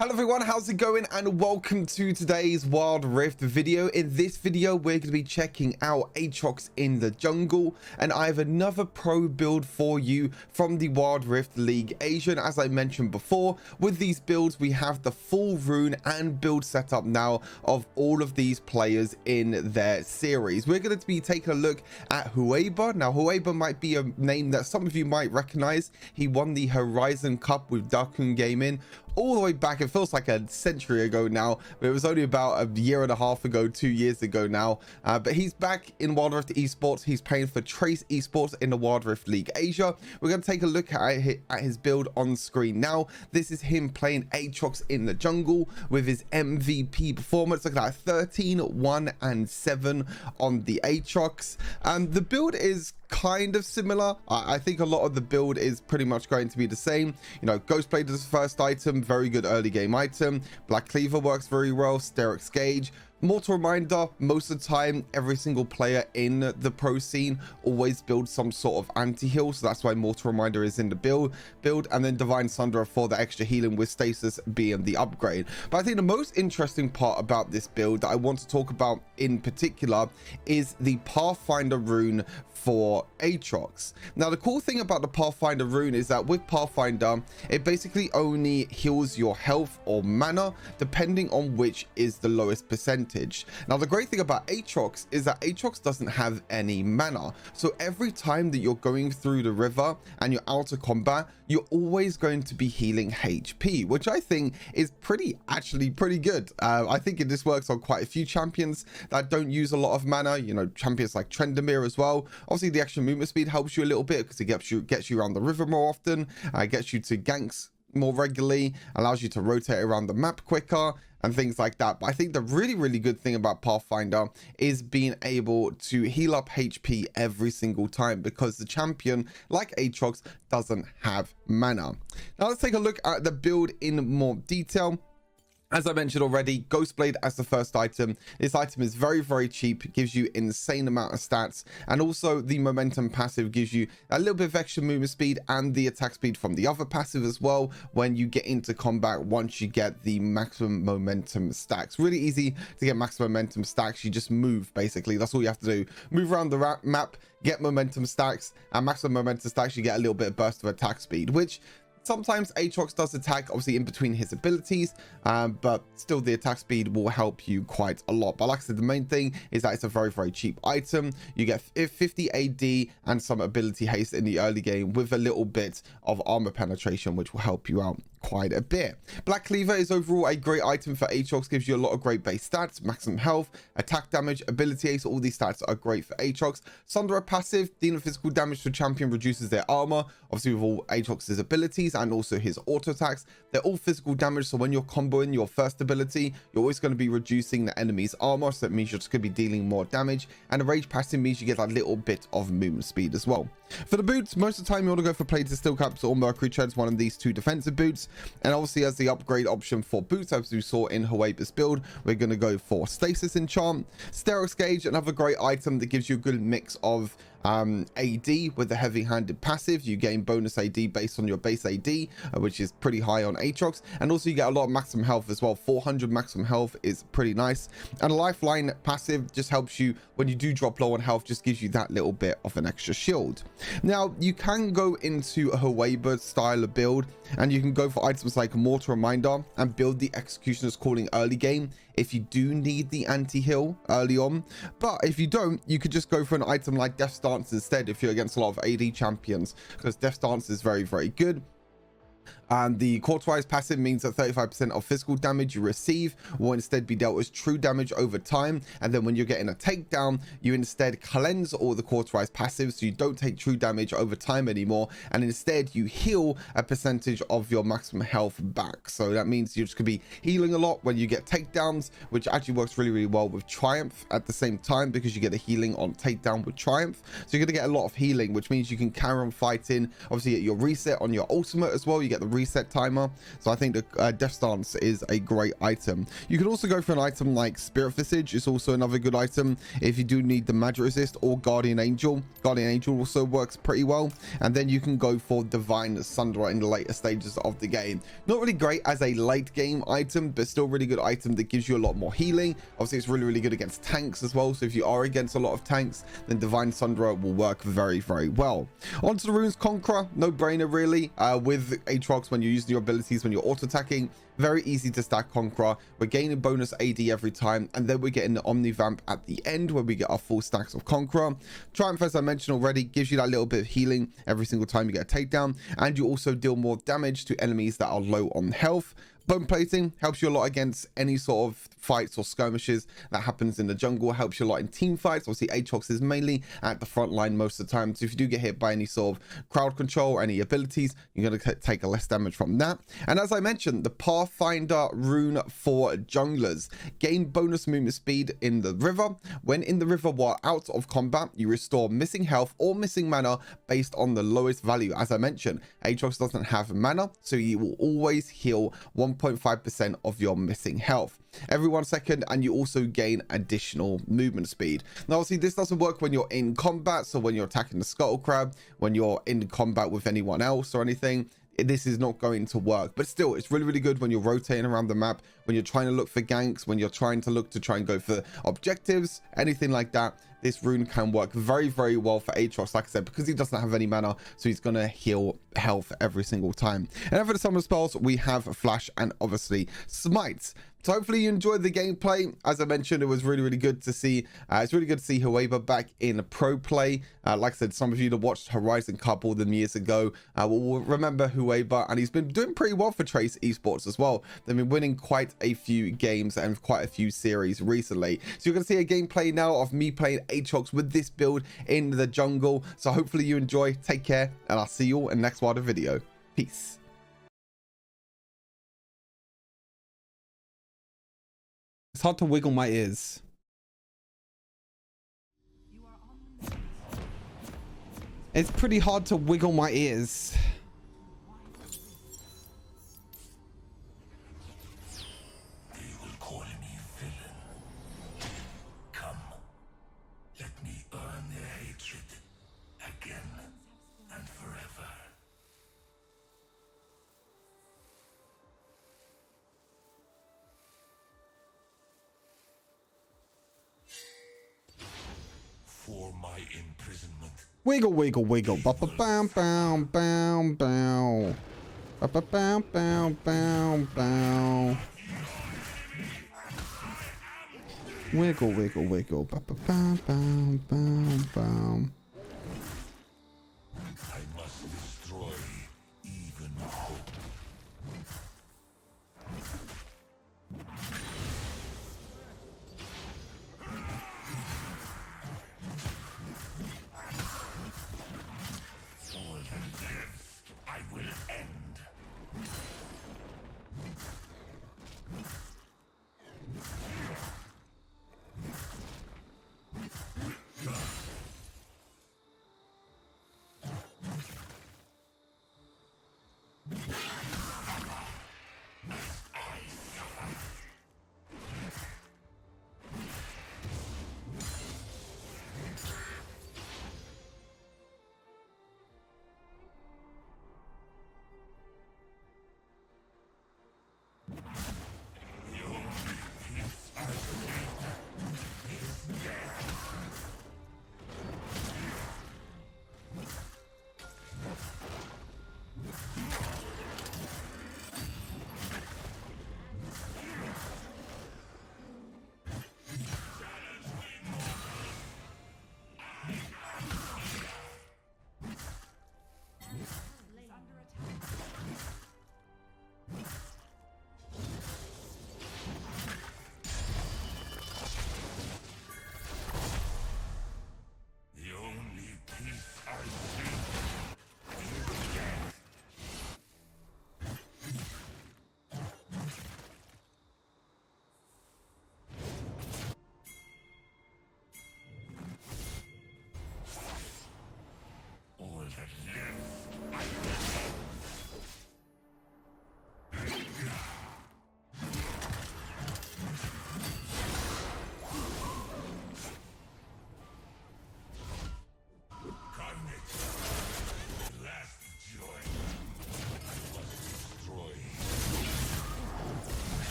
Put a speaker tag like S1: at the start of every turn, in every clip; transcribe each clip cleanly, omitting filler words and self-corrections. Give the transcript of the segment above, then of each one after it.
S1: Hello everyone, how's it going, and welcome to today's Wild Rift video. In this video we're going to be checking out Aatrox in the jungle, and I have another pro build for you from the Wild Rift League Asia. And as I mentioned before, with these builds we have the full rune and build setup now of all of these players in their series. We're going to be taking a look at Huiba. Now Huiba might be a name that some of you might recognize. He won the Horizon Cup with Dakun Gaming all the way back. It feels like a century ago now, but it was only about a year and a half ago, 2 years ago now. But he's back in Wild Rift Esports. He's playing for Trace Esports in the Wild Rift League Asia. We're going to take a look at his build on screen now. This is him playing Aatrox in the jungle with his MVP performance. Look at that, 13, 1 and 7 on the Aatrox. The build is kind of similar. I think a lot of the build is pretty much going to be the same. You know, Ghostblade is the first item, very good early game item. Black Cleaver works very well. Sterix Gauge. Mortal Reminder, most of the time every single player in the pro scene always builds some sort of anti-heal, so that's why Mortal Reminder is in the build. And then Divine Sunderer for the extra healing, with stasis being the upgrade. But I think the most interesting part about this build that I want to talk about in particular is the Pathfinder rune for Aatrox. Now the cool thing about the Pathfinder rune is that with Pathfinder it basically only heals your health or mana depending on which is the lowest percentage. Now the great thing about Aatrox is that Aatrox doesn't have any mana, so every time that you're going through the river and you're out of combat, you're always going to be healing HP, which I think is actually pretty good. I think this works on quite a few champions that don't use a lot of mana, you know, champions like Trendemir as well. Obviously the extra movement speed helps you a little bit because it gets you around the river more often, gets you to ganks more regularly, allows you to rotate around the map quicker and things like that. But I think the really good thing about Pathfinder is being able to heal up HP every single time, because the champion like Aatrox doesn't have mana. Now let's take a look at the build in more detail. As I mentioned already, Ghostblade as the first item. This item is very cheap, gives you insane amount of stats, and also the momentum passive gives you a little bit of extra movement speed and the attack speed from the other passive as well when you get into combat once you get the maximum momentum stacks. Really easy to get maximum momentum stacks. You just move, basically. That's all you have to do. Move around the map, get momentum stacks, and maximum momentum stacks you get a little bit of burst of attack speed, which sometimes Aatrox does attack obviously in between his abilities, but still the attack speed will help you quite a lot. But like I said, the main thing is that it's a very cheap item. You get 50 AD and some ability haste in the early game with a little bit of armor penetration, which will help you out quite a bit. Black Cleaver is overall a great item for Aatrox, gives you a lot of great base stats, maximum health, attack damage, ability haste. All these stats are great for Aatrox. Sunderer passive, dealing physical damage to a champion, reduces their armor, obviously with all Aatrox's abilities and also his auto attacks. They're all physical damage, so when you're comboing your first ability, you're always going to be reducing the enemy's armor, so it means you're just going to be dealing more damage. And the rage passive means you get that little bit of movement speed as well. For the boots, most of the time you want to go for plated steel caps or mercury treads, one of these two defensive boots. And obviously as the upgrade option for boots, as we saw in Huiba's build, we're going to go for stasis enchant. Sterix Gauge, another great item that gives you a good mix of AD with the heavy-handed passive. You gain bonus AD based on your base AD, which is pretty high on Aatrox, and also you get a lot of maximum health as well. 400 maximum health is pretty nice. And a lifeline passive just helps you when you do drop low on health, just gives you that little bit of an extra shield. Now you can go into a Huiba style of build, and you can go for items like Mortal Reminder and build the Executioner's Calling early game if you do need the anti-heal early on. But if you don't, you could just go for an item like Death Stance instead if you're against a lot of AD champions, because Death Stance is very good. And the Cauterize passive means that 35% of physical damage you receive will instead be dealt as true damage over time. And then when you're getting a takedown, you instead cleanse all the Cauterize passives, so you don't take true damage over time anymore. And instead you heal a percentage of your maximum health back. So that means you're just going to be healing a lot when you get takedowns, which actually works really well with Triumph at the same time, because you get a healing on takedown with Triumph. So you're going to get a lot of healing, which means you can carry on fighting. Obviously at your reset on your ultimate as well, you get the reset timer. So I think the Death Stance is a great item. You can also go for an item like Spirit Visage. It's also another good item if you do need the magic resist, or Guardian Angel. Guardian Angel also works pretty well. And then you can go for Divine Sunderer in the later stages of the game. Not really great as a late game item, but still really good item that gives you a lot more healing. Obviously it's really good against tanks as well, so if you are against a lot of tanks, then Divine Sunderer will work very well. Onto the Runes Conqueror, no brainer really. With Aatrox, when you're using your abilities, when you're auto attacking, very easy to stack Conqueror. We're gaining bonus AD every time, and then we're getting the Omnivamp at the end where we get our full stacks of Conqueror. Triumph, as I mentioned already, gives you that little bit of healing every single time you get a takedown, and you also deal more damage to enemies that are low on health. Bone Plating helps you a lot against any sort of fights or skirmishes that happens in the jungle. Helps you a lot in team fights. Obviously Aatrox is mainly at the front line most of the time, so if you do get hit by any sort of crowd control or any abilities, you're going to take a less damage from that. And as I mentioned, the Pathfinder rune for junglers: gain bonus movement speed in the river. When in the river while out of combat, you restore missing health or missing mana based on the lowest value. As I mentioned, Aatrox doesn't have mana, so you will always heal 1.5% of your missing health every 1 second, and you also gain additional movement speed. Now obviously this doesn't work when you're in combat, so when you're attacking the Scuttle Crab, when you're in combat with anyone else or anything, this is not going to work. But still, it's really good when you're rotating around the map, when you're trying to look for ganks, when you're trying to look to try and go for objectives, anything like that. This rune can work very well for Aatrox, like I said, because he doesn't have any mana, so he's gonna heal health every single time. And then for the summon spells, we have Flash and obviously Smite. So hopefully you enjoyed the gameplay. As I mentioned, it was really good to see. It's really good to see Huiba back in pro play. Like I said, some of you that watched Horizon Cup all them years ago will remember Huiba, and he's been doing pretty well for Trace Esports as well. They've been winning quite a few games and quite a few series recently. So you're going to see a gameplay now of me playing Aatrox with this build in the jungle. So hopefully you enjoy. Take care, and I'll see you all in the next Wilder video. Peace. It's hard to wiggle my ears. It's pretty hard to wiggle my ears.
S2: They will call me villain. Come, let me earn their hatred again and forever. For my imprisonment.
S1: Wiggle, wiggle, wiggle. Ba-ba-bam, bam, bam, bam. Ba-ba-bam, bam, bam, bam. Wiggle, wiggle, wiggle. Ba-ba-bam, bam, bam, bam.
S2: I must destroy even hope. All that lives, I will end.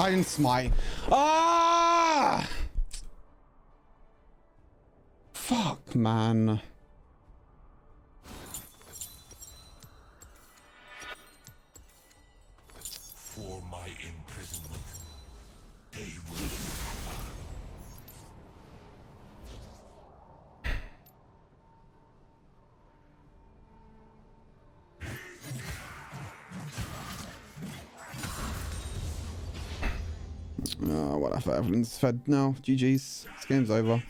S1: I didn't smite. Ah! Fuck, man.
S2: For my imprisonment, they will.
S1: Oh, whatever. Evelyn's fed now. GG's. This game's over.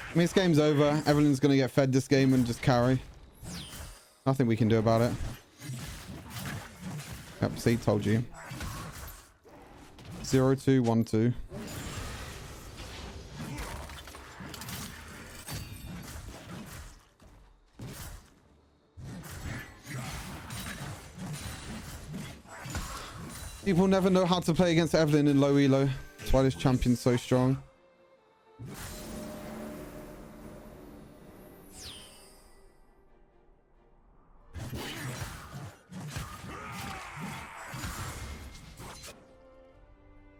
S1: I mean, this game's over. Evelyn's gonna get fed this game and just carry. Nothing we can do about it. Yep, see, told you. 0-2-1-2. People never know how to play against Evelyn in low elo. That's why this champion's so strong.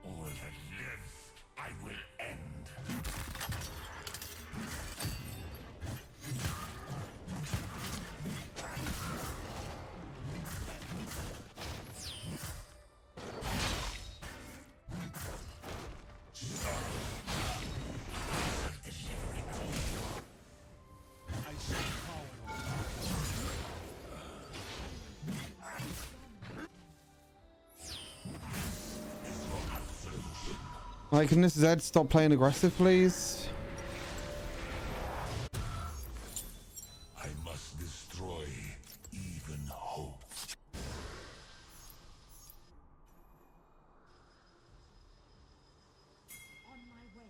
S2: All that lives, I will end.
S1: Like, can this Zed stop playing aggressive, please?
S2: I must destroy even hope.
S3: On my way.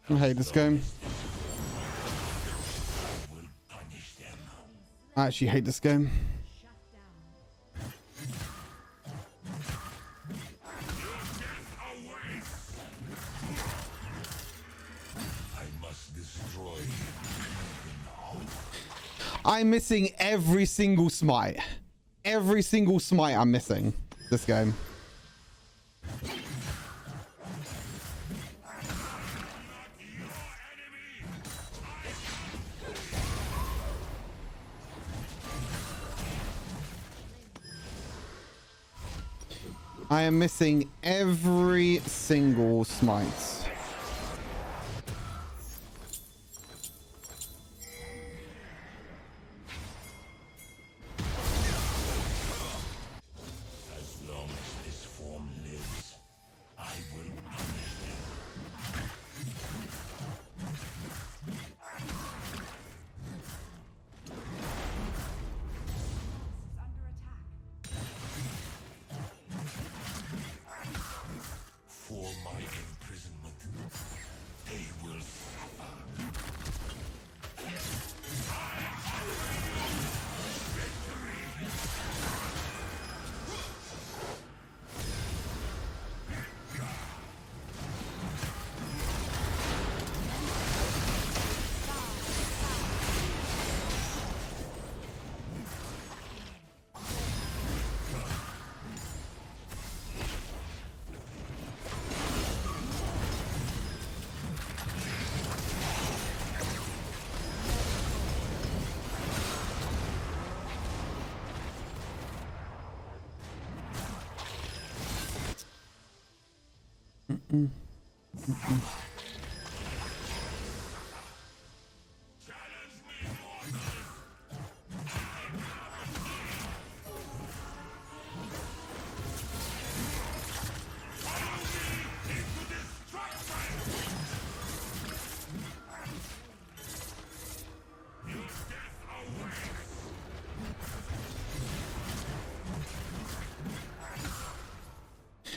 S1: I hate this game. I actually hate this game. I'm missing every single smite. Every single smite I'm missing this game. I am missing every single smite.
S2: As long as this form lives, I will punish them. For my imprisonment, they will suffer.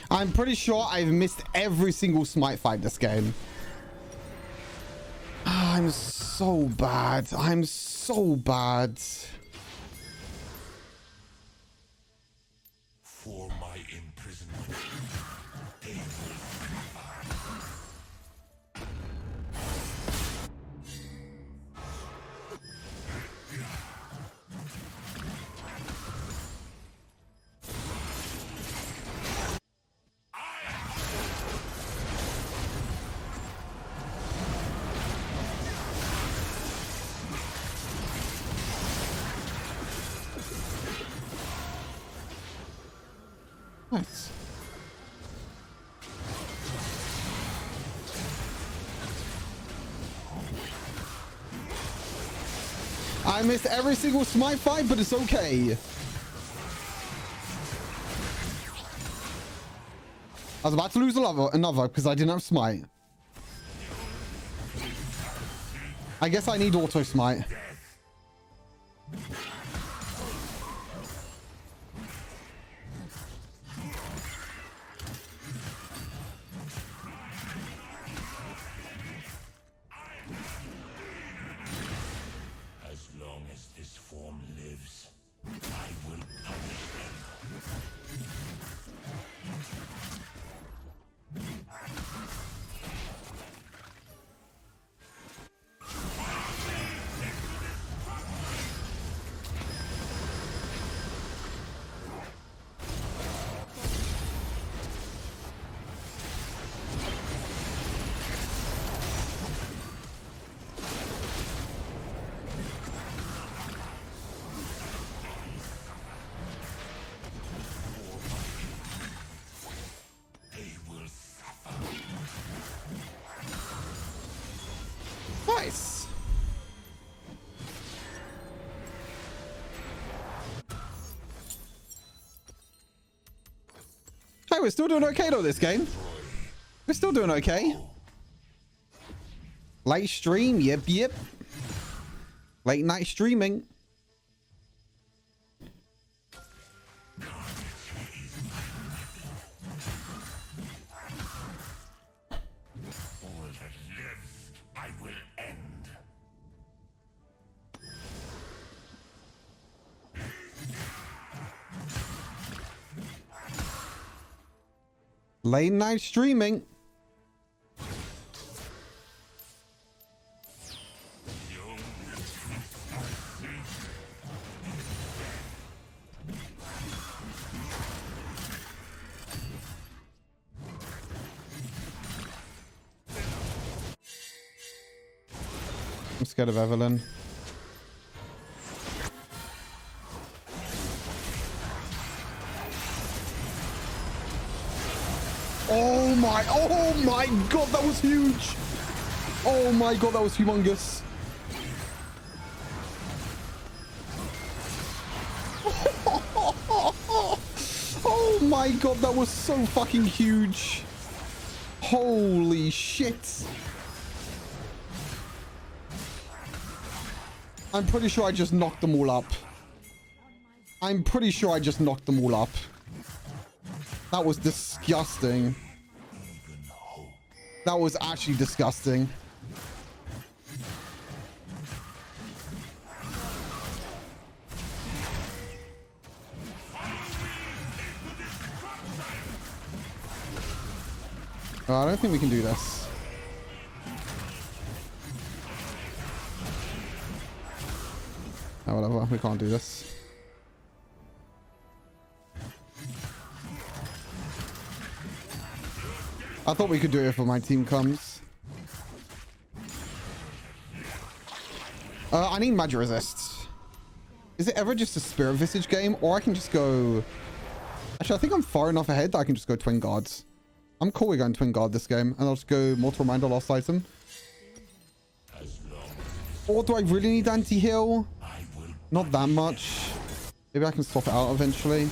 S1: I'm pretty sure I've missed every single smite fight this game. I'm so bad. I'm so bad.
S2: For my imprisonment, they will suffer.
S1: Nice. I missed every single smite fight, but it's okay. I was about to lose another because I didn't have smite. I guess I need auto smite.
S2: As long as this form lives, I will punish them. They will suffer.
S1: Nice. Hey, we're still doing okay though this game. We're still doing okay. Late stream, yep. Late night streaming.
S2: All that lives, I will end.
S1: Late night streaming. I'm scared of Evelyn. my god, that was huge. Oh my god, that was humongous. Oh my god, that was so fucking huge. Holy shit. I'm pretty sure I just knocked them all up. I'm pretty sure I just knocked them all up. That was disgusting. That was actually disgusting. I don't think we can do this. Oh, whatever. We can't do this. I thought we could do it if my team comes. I need magic resist. Is it ever just a spirit visage game? Or I can just go... Actually, I think I'm far enough ahead that I can just go twin guards. I'm cool with going twin guard this game. And I'll just go mortal reminder last item. Or do I really need anti-heal? Not that much. Maybe I can swap it out eventually.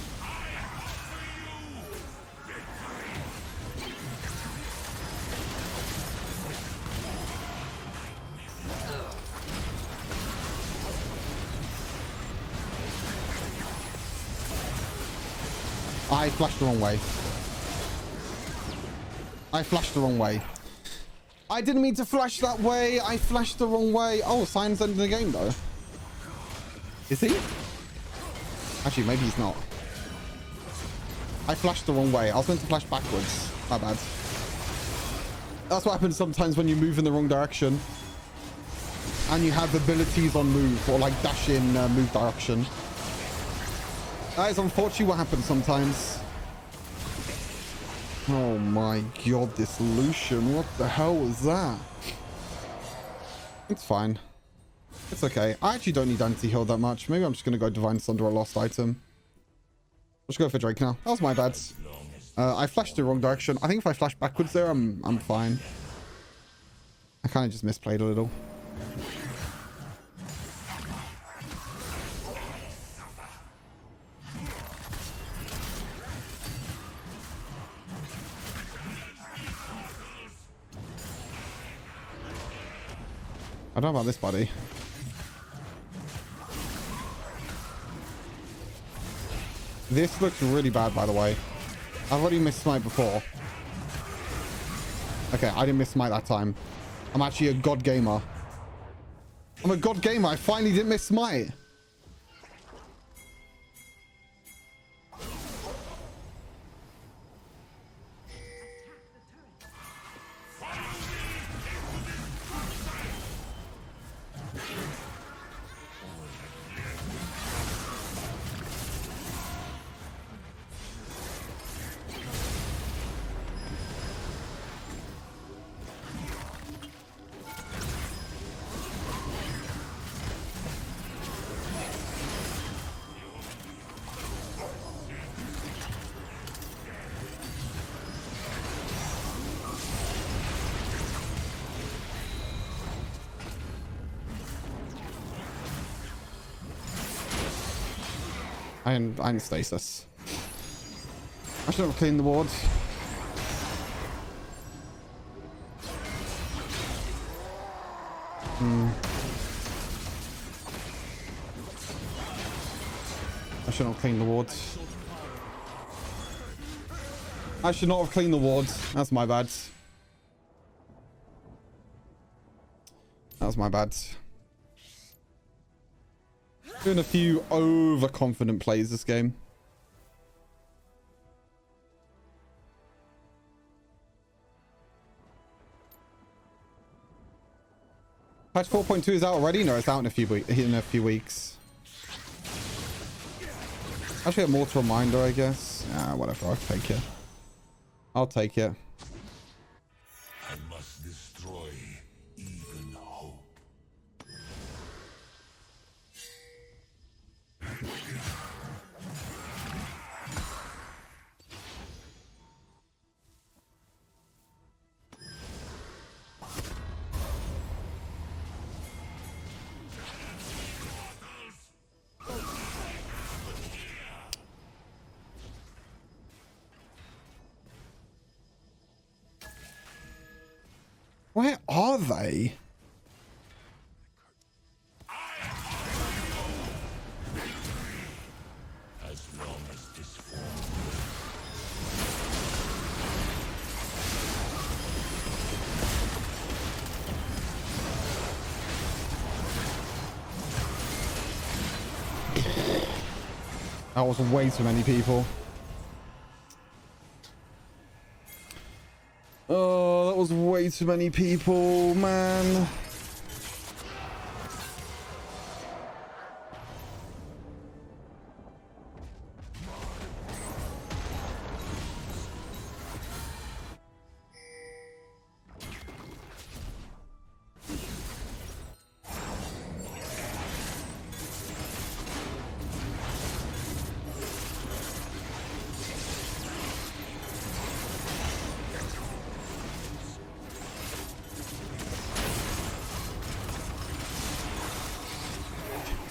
S1: I flashed the wrong way. I flashed the wrong way. I didn't mean to flash that way. I flashed the wrong way. Oh, Sign's ending the game though. Is he? Actually, maybe he's not. I flashed the wrong way. I was meant to flash backwards. My bad. That's what happens sometimes when you move in the wrong direction. And you have abilities on move or like dash in move direction. That is unfortunately what happens sometimes. Oh my god, this Lucian. What the hell was that? It's fine. It's okay. I actually don't need anti-heal that much. Maybe I'm just going to go Divine Sunder a lost item. Let's go for Drake now. That was my bad. I flashed the wrong direction. I think if I flash backwards there, I'm fine. I kind of just misplayed a little. I don't know about this buddy. This looks really bad, by the way. I've already missed smite before. Okay, I didn't miss smite that time. I'm actually a god gamer. I'm a god gamer. I finally didn't miss smite. I didn't stasis. I should have cleaned the ward. I should not have cleaned the ward. I should not have cleaned the ward. That's my bad. That was my bad. Doing a few overconfident plays this game. Patch 4.2 is out already? No, it's out in a few weeks. Actually, a mortal reminder, I guess. Ah, whatever. I'll take it. I'll take it.
S2: I must destroy even hope.
S1: Where are they?
S2: As long as this form
S1: That was way too many people. Oh, that was way too many people, man.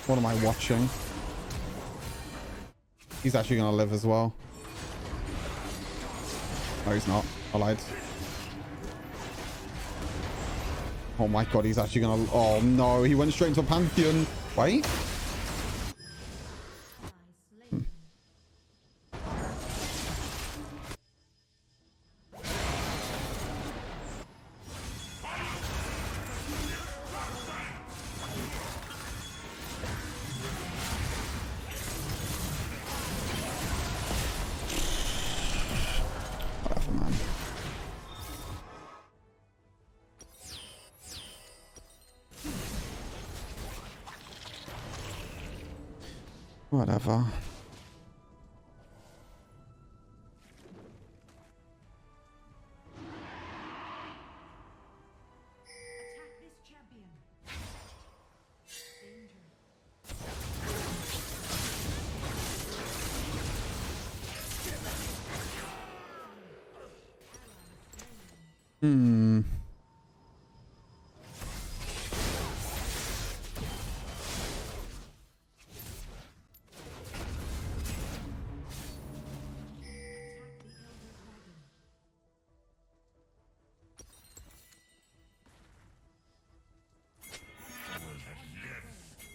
S1: What am I watching? He's actually gonna live as well. No, he's not. I lied. Oh my god, he's actually gonna... Oh no, he went straight into a Pantheon. Wait. Whatever, man. Whatever.
S3: Attack this champion. Danger.
S1: Hmm.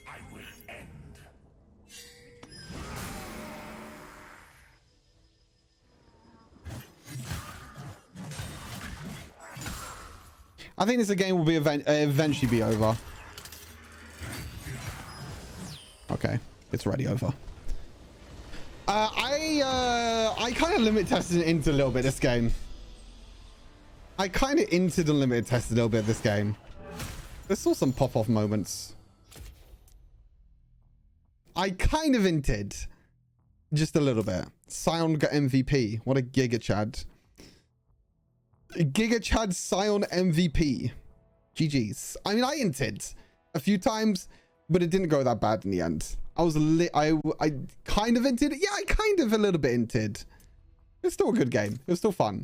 S2: I will end.
S1: I think this game will be eventually be over. Okay, it's already over. I kind of limit tested into a little bit this game. I kind of into the limited tested a little bit this game. There's still some pop-off moments. I kind of inted. Just a little bit. Sion got MVP. What a Giga Chad. Giga Chad Sion MVP. GG's. I mean, I inted a few times, but it didn't go that bad in the end. I was I kind of inted. Yeah, I kind of a little bit inted. It's still a good game. It was still fun.